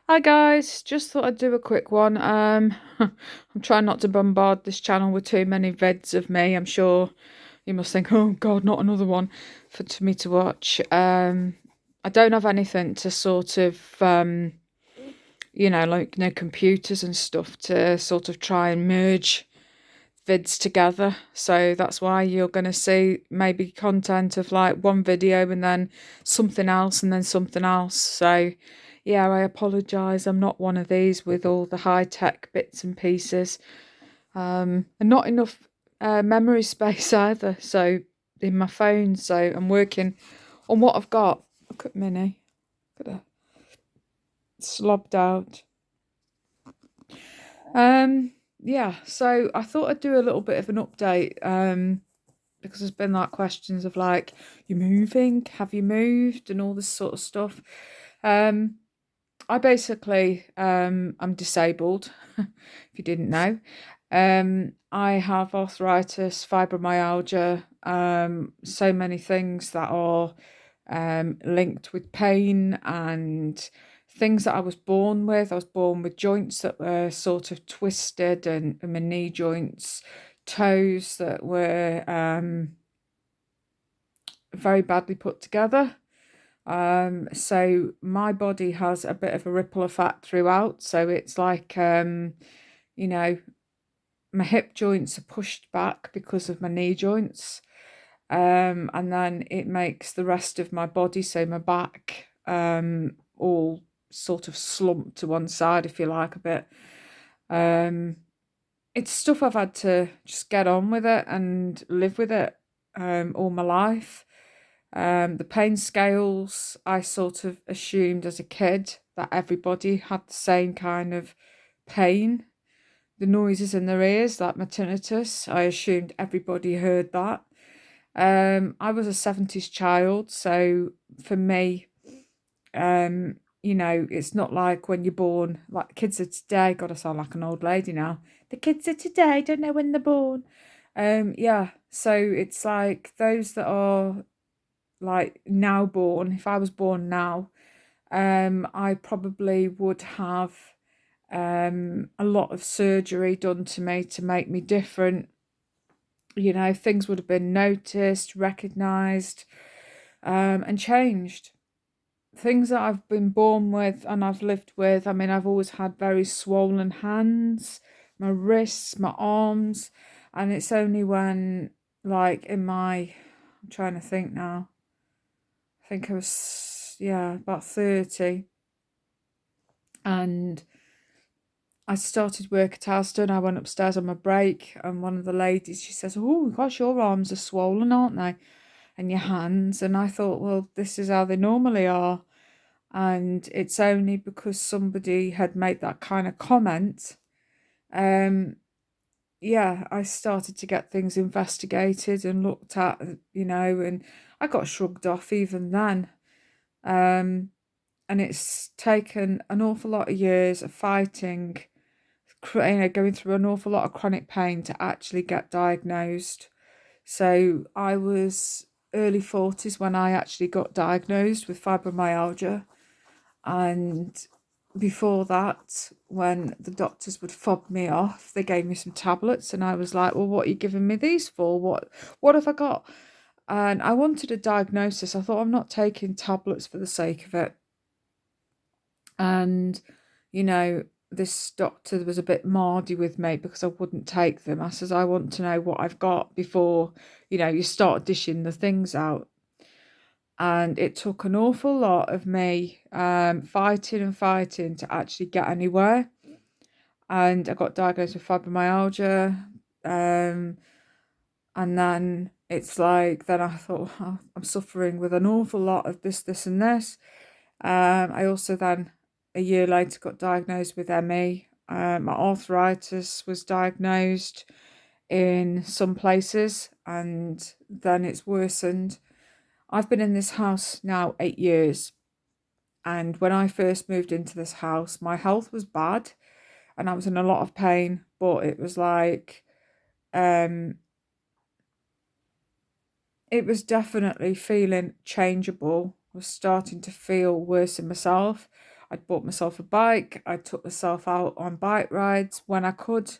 Hi guys, just thought I'd do a quick one. I'm trying not to bombard this channel with too many vids of me. I'm sure you must think, oh God, not another one for me to watch. I don't have anything to sort of, like no computers and stuff to sort of try and merge vids together. So that's why you're going to see maybe content of like one video and then something else and then something else. So yeah, I apologise. I'm not one of these with all the high tech bits and pieces, and not enough memory space either. So in my phone, so I'm working on what I've got. Look at Minnie, look at her, slobbed out. Yeah, so I thought I'd do a little bit of an update. Because there's been like questions of like, you moving? Have you moved? And all this sort of stuff. Um, I basically I'm disabled, if you didn't know. I have arthritis, fibromyalgia, so many things that are linked with pain and things that I was born with. I was born with joints that were sort of twisted and my knee joints, toes that were very badly put together. So my body has a bit of a ripple effect throughout. So it's like, you know, my hip joints are pushed back because of my knee joints. And then it makes the rest of my body, so my back, all sort of slumped to one side, if you like, a bit. Um, it's stuff I've had to just get on with it and live with it, all my life. The pain scales, I sort of assumed as a kid that everybody had the same kind of pain. The noises in their ears, like my tinnitus, I assumed everybody heard that. I was a 70s child, so for me, it's not like when you're born, like kids of today, God, I sound like an old lady now. The kids of today don't know when they're born. Yeah, so it's like those that are like now born, if I was born now, I probably would have a lot of surgery done to me to make me different. Things would have been noticed, recognized, and changed. Things that I've been born with and I've lived with. I mean, I've always had very swollen hands, my wrists, my arms, and it's only when, like, I'm trying to think now. I think I was, yeah, about 30. And I started work at Aston. I went upstairs on my break, and one of the ladies, she says, oh, gosh, your arms are swollen, aren't they? And your hands. And I thought, well, this is how they normally are. And it's only because somebody had made that kind of comment. Um, yeah, I started to get things investigated and looked at, and I got shrugged off even then. Um, and it's taken an awful lot of years of fighting, going through an awful lot of chronic pain to actually get diagnosed. So I was early 40s when I actually got diagnosed with fibromyalgia. And before that, when the doctors would fob me off, they gave me some tablets, and I was like, well, what are you giving me these for? What have I got? And I wanted a diagnosis. I thought, I'm not taking tablets for the sake of it. And, you know, this doctor was a bit mardy with me because I wouldn't take them. I says, I want to know what I've got before, you start dishing the things out. And it took an awful lot of me fighting and fighting to actually get anywhere. And I got diagnosed with fibromyalgia. And then it's like, then I thought, oh, I'm suffering with an awful lot of this, and this. I also then, a year later, got diagnosed with ME. My arthritis was diagnosed in some places, and then it's worsened. I've been in this house now 8 years. And when I first moved into this house, my health was bad and I was in a lot of pain, but it was like, um, it was definitely feeling changeable. I was starting to feel worse in myself. I'd bought myself a bike. I took myself out on bike rides when I could.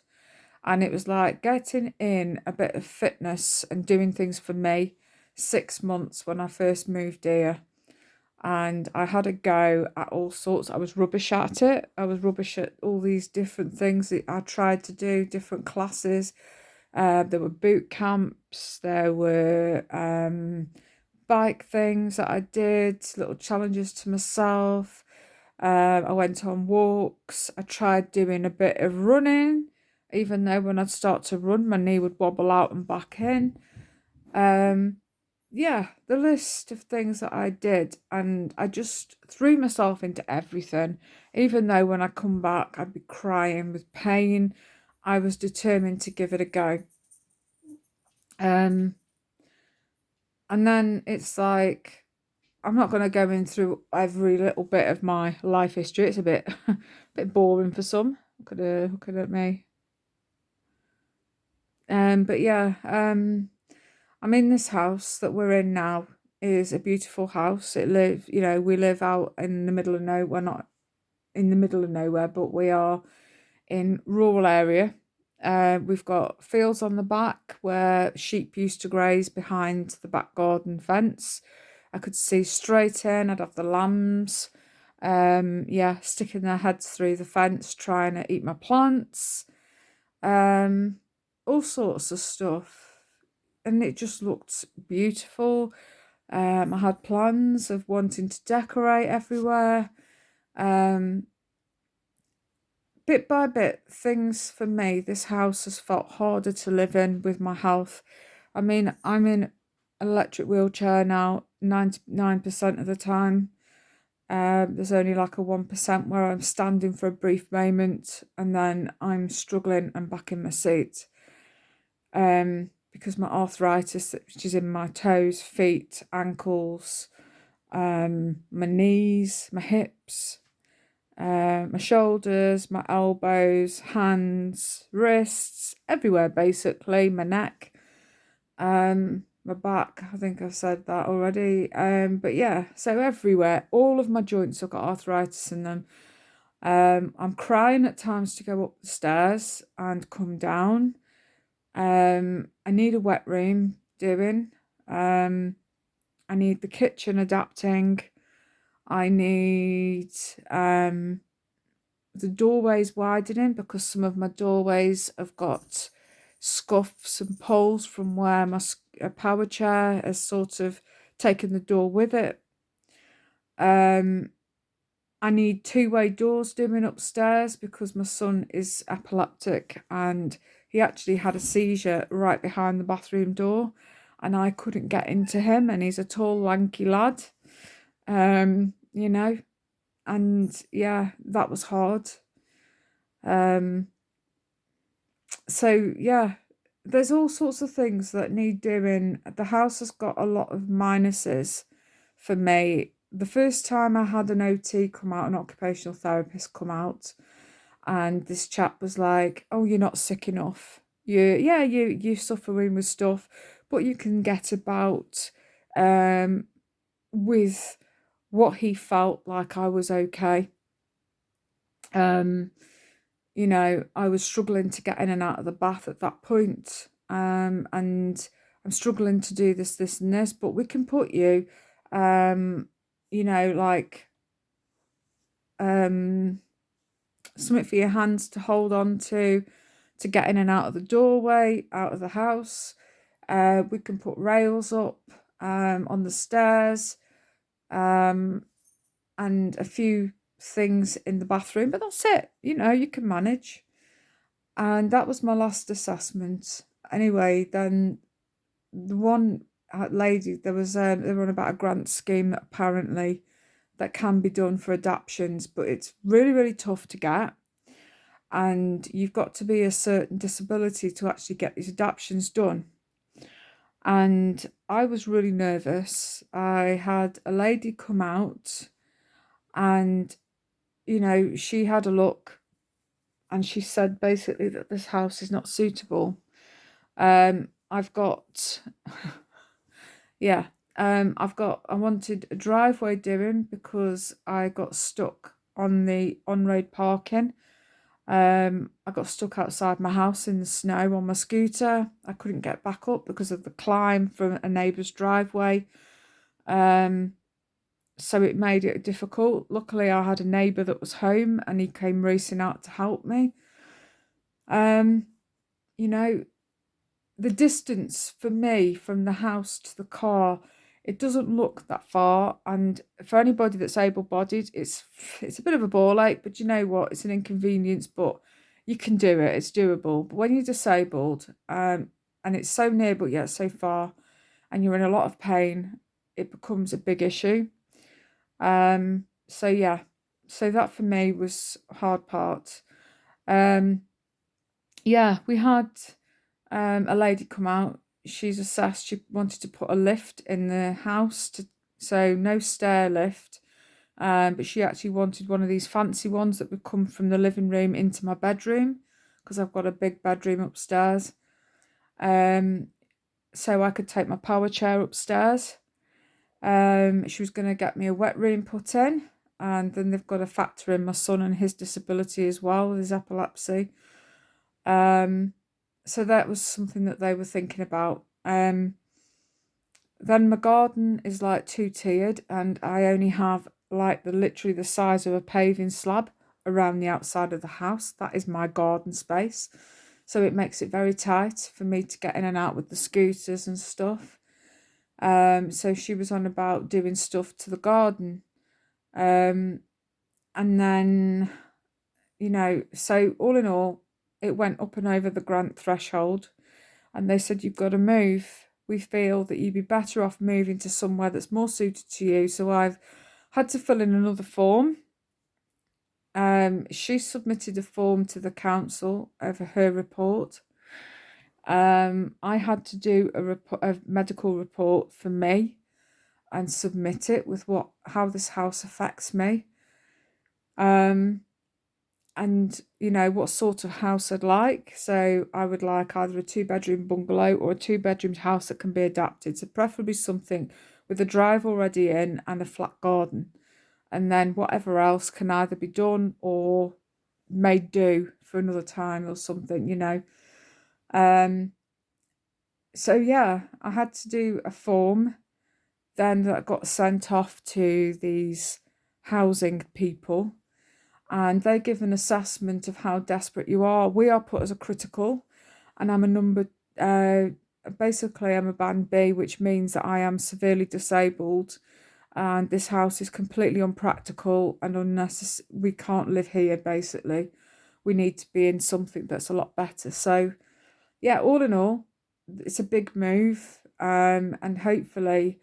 And it was like getting in a bit of fitness and doing things for me. 6 months when I first moved here, and I had a go at all sorts. I was rubbish at it. I was rubbish at all these different things that I tried to do, different classes. There were boot camps, there were bike things that I did, little challenges to myself. I went on walks. I tried doing a bit of running, even though when I'd start to run, my knee would wobble out and back in. Um, yeah, the list of things that I did, and I just threw myself into everything. Even though when I come back, I'd be crying with pain, I was determined to give it a go. Um, and then it's like I'm not going to go in through every little bit of my life history. It's a bit, a bit boring for some. Look at me. But yeah, I'm in this house that we're in now is a beautiful house. We live out in the middle of nowhere. We're not in the middle of nowhere, but we are in rural area. We've got fields on the back where sheep used to graze behind the back garden fence. I could see straight in. I'd have the lambs, sticking their heads through the fence, trying to eat my plants, um, all sorts of stuff. And it just looked beautiful. I had plans of wanting to decorate everywhere. Um, Bit by bit, things for me, this house has felt harder to live in with my health. I mean, I'm in an electric wheelchair now 99% of the time. There's only like a 1% where I'm standing for a brief moment and then I'm struggling and back in my seat. Because my arthritis, which is in my toes, feet, ankles, my knees, my hips, my shoulders, my elbows, hands, wrists, everywhere basically, my neck, my back. I think I've said that already. But yeah, so everywhere, all of my joints have got arthritis in them. I'm crying at times to go up the stairs and come down. I need a wet room doing. I need the kitchen adapting. I need the doorways widening because some of my doorways have got scuffs and poles from where my power chair has sort of taken the door with it. I need two-way doors doing upstairs because my son is epileptic and he actually had a seizure right behind the bathroom door and I couldn't get into him, and he's a tall, lanky lad. You know, and yeah, that was hard. Um, so yeah, there's all sorts of things that need doing. The house has got a lot of minuses for me. The first time I had an OT come out, an occupational therapist come out, and this chap was like, "Oh, you're not sick enough. You're suffering with stuff, but you can get about." With what he felt like I was okay. Um, I was struggling to get in and out of the bath at that point. And I'm struggling to do this, and this, but we can put you, um, like um, something for your hands to hold on to get in and out of the doorway, out of the house. We can put rails up on the stairs, and a few things in the bathroom, but that's it. You can manage. And that was my last assessment. Anyway, then the one lady, they were on about a grant scheme apparently that can be done for adaptions, but it's really, really tough to get. And you've got to be a certain disability to actually get these adaptions done. And I was really nervous. I had a lady come out and, she had a look and she said basically that this house is not suitable. I've got, I wanted a driveway doing because I got stuck on the on-road parking. I got stuck outside my house in the snow on my scooter. I couldn't get back up because of the climb from a neighbour's driveway. Um, so it made it difficult. Luckily, I had a neighbour that was home and he came racing out to help me. Um, you know, the distance for me from the house to the car, it doesn't look that far. And for anybody that's able-bodied, it's a bit of a ball ache, but you know what? It's an inconvenience, but you can do it. It's doable. But when you're disabled, and it's so near but yet so far, and you're in a lot of pain, it becomes a big issue. So yeah, so that for me was a hard part. Um, yeah, we had a lady come out. She's assessed. She wanted to put a lift in the house, so no stair lift. But she actually wanted one of these fancy ones that would come from the living room into my bedroom because I've got a big bedroom upstairs. So I could take my power chair upstairs. She was going to get me a wet room put in, and then they've got to factor in my son and his disability as well with his epilepsy. So that was something that they were thinking about. Then my garden is like two-tiered, and I only have like literally the size of a paving slab around the outside of the house. That is my garden space. So it makes it very tight for me to get in and out with the scooters and stuff. So she was on about doing stuff to the garden. And then, so all in all, it went up and over the grant threshold. And they said, you've got to move. We feel that you'd be better off moving to somewhere that's more suited to you. So I've had to fill in another form. She submitted a form to the council over her report. I had to do a medical report for me and submit it with how this house affects me. And what sort of house I'd like. So I would like either a 2-bedroom bungalow or a 2-bedroom house that can be adapted. So preferably something with a drive already in and a flat garden. And then whatever else can either be done or made do for another time or something. So yeah, I had to do a form then that got sent off to these housing people, and they give an assessment of how desperate you are. We are put as a critical, and I'm a number, basically I'm a band B, which means that I am severely disabled, and this house is completely unpractical and unnecessary. We can't live here, basically. We need to be in something that's a lot better. So yeah, all in all, it's a big move, and hopefully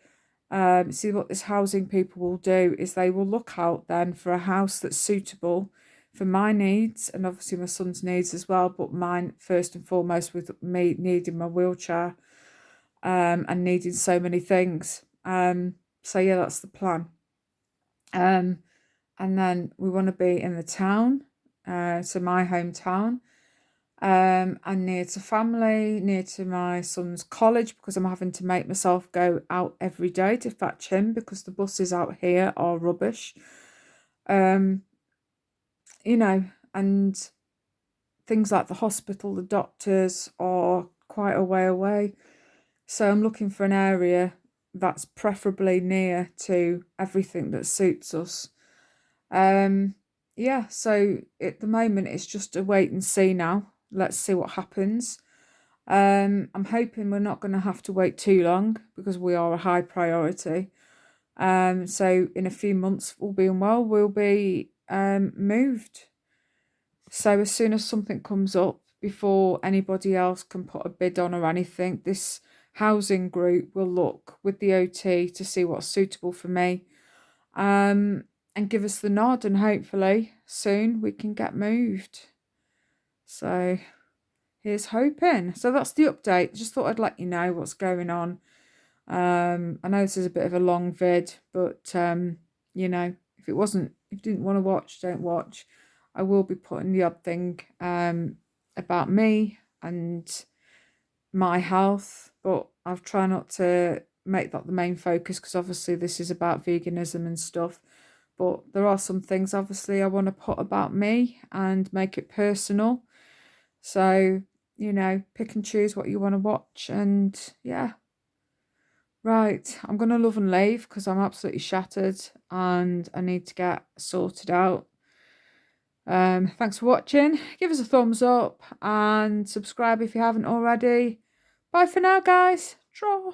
see what this housing people will do is they will look out then for a house that's suitable for my needs and obviously my son's needs as well, but mine first and foremost with me needing my wheelchair, and needing so many things. So yeah, that's the plan. And then we want to be in the town, so my hometown, and near to family, near to my son's college, because I'm having to make myself go out every day to fetch him because the buses out here are rubbish. And things like the hospital, the doctors are quite a way away. So I'm looking for an area that's preferably near to everything that suits us. Yeah, so at the moment it's just a wait and see now. Let's see what happens. I'm hoping we're not going to have to wait too long because we are a high priority. So in a few months, all being well, we'll be moved. So as soon as something comes up, before anybody else can put a bid on or anything, this housing group will look with the OT to see what's suitable for me, and give us the nod, and hopefully soon we can get moved. So here's hoping. So that's the update. Just thought I'd let you know what's going on. I know this is a bit of a long vid, but if you didn't want to watch, don't watch. I will be putting the odd thing about me and my health, but I've tried not to make that the main focus because obviously this is about veganism and stuff. But there are some things, obviously, I want to put about me and make it personal. So, you know, pick and choose what you want to watch. And yeah. Right, I'm going to love and leave because I'm absolutely shattered and I need to get sorted out. Thanks for watching. Give us a thumbs up and subscribe if you haven't already. Bye for now, guys. Draw.